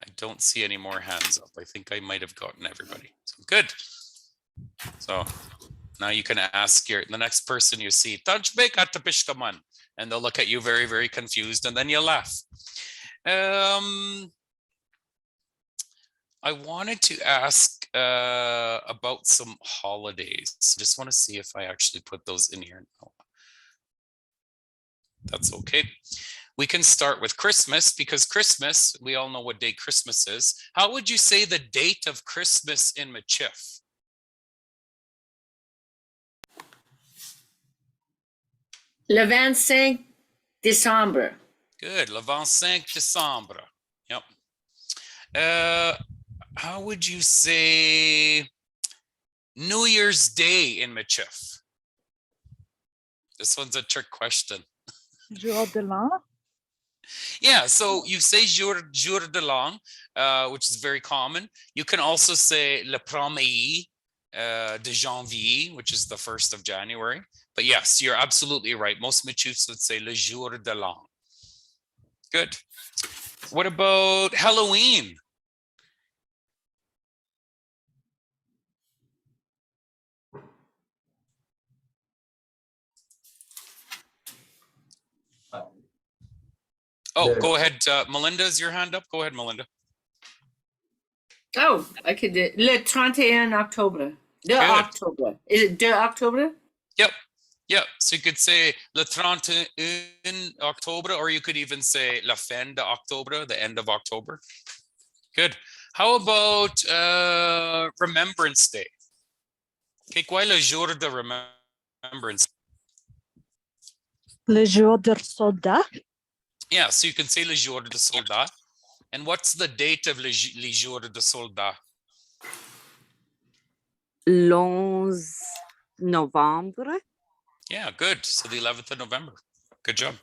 [SPEAKER 1] I don't see any more hands up. I think I might have gotten everybody. So good. So now you can ask the next person you see, Tajbe katapishkaman, and they'll look at you very, very confused, and then you laugh. I wanted to ask about some holidays. Just want to see if I actually put those in here. No. That's okay. We can start with Christmas, because Christmas, we all know what day Christmas is. How would you say the date of Christmas in Michif?
[SPEAKER 12] Le 25 décembre.
[SPEAKER 1] Good, le 25 décembre. Yep. How would you say New Year's Day in Michif? This one's a trick question.
[SPEAKER 14] Jour de l'an.
[SPEAKER 1] Yeah, so you say jour de l'an, which is very common. You can also say le premier de janvier, which is the 1st of January. But yes, you're absolutely right. Most Michifs would say le jour de l'an. Good. What about Halloween? Oh, go ahead. Melinda, is your hand up? Go ahead, Melinda.
[SPEAKER 12] Oh, I could do le 31 octobre. De octobre. Is it de octobre?
[SPEAKER 1] Yep. Yep. So you could say le 31 octobre, or you could even say la fin de octobre, the end of October. Good. How about Remembrance Day? Okay, quoi le jour de Remembrance?
[SPEAKER 14] Le jour du soldat.
[SPEAKER 1] Yeah, so you can say le jour de soldat. And what's the date of le jour de soldat?
[SPEAKER 15] l'11 novembre.
[SPEAKER 1] Yeah, good. So the 11th of November. Good job.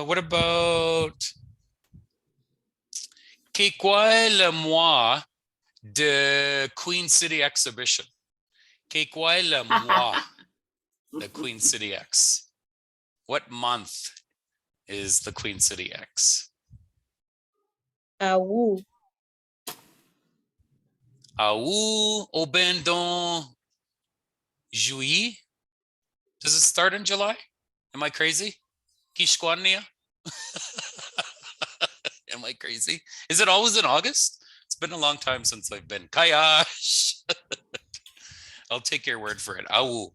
[SPEAKER 1] What about qu'est quoi le mois de Queen City Exhibition? Qu'est quoi le mois de Queen City X? What month is the Queen City X?
[SPEAKER 12] Août.
[SPEAKER 1] Août, au ben dans juillet. Does it start in July? Am I crazy? Kishkwania? Am I crazy? Is it always in August? It's been a long time since I've been. Kayash. I'll take your word for it. Août.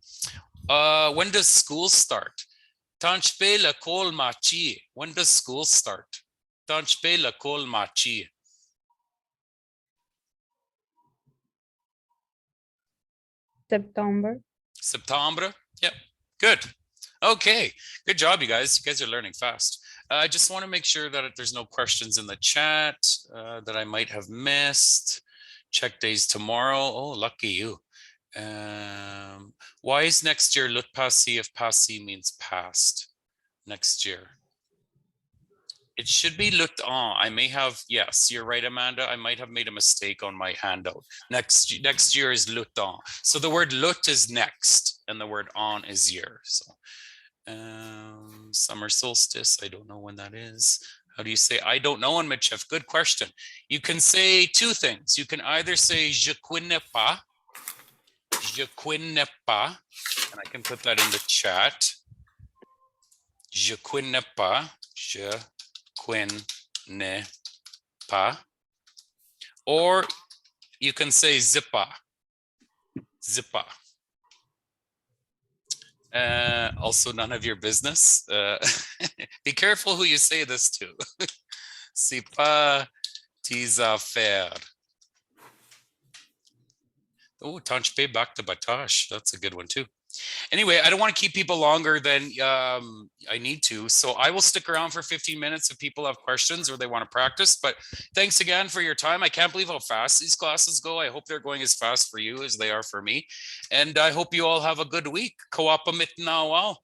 [SPEAKER 1] When does school start? Tanchpe l'école machi. When does school start? Tanchpe l'école machi.
[SPEAKER 7] September.
[SPEAKER 1] September. Yep. Good. Okay. Good job, you guys. You guys are learning fast. I just want to make sure that there's no questions in the chat that I might have missed. Check days tomorrow. Oh, lucky you. Why is next year lut passé if passé means past? Next year. It should be lut en. I may have, yes, you're right, Amanda. I might have made a mistake on my handout. Next year is lut en. So the word lut is next and the word on is year. So summer solstice, I don't know when that is. How do you say I don't know in Michif? Good question. You can say two things. You can either say je connais pas, and I can put that in the chat. Je connais pas, je connais pas. Or you can say zippa. Also none of your business. Be careful who you say this to. C'est pas tes affaires. Oh, Tanchpe back to Batash. That's a good one too. Anyway, I don't want to keep people longer than I need to. So I will stick around for 15 minutes if people have questions or they want to practice. But thanks again for your time. I can't believe how fast these classes go. I hope they're going as fast for you as they are for me. And I hope you all have a good week. Co-op mit now.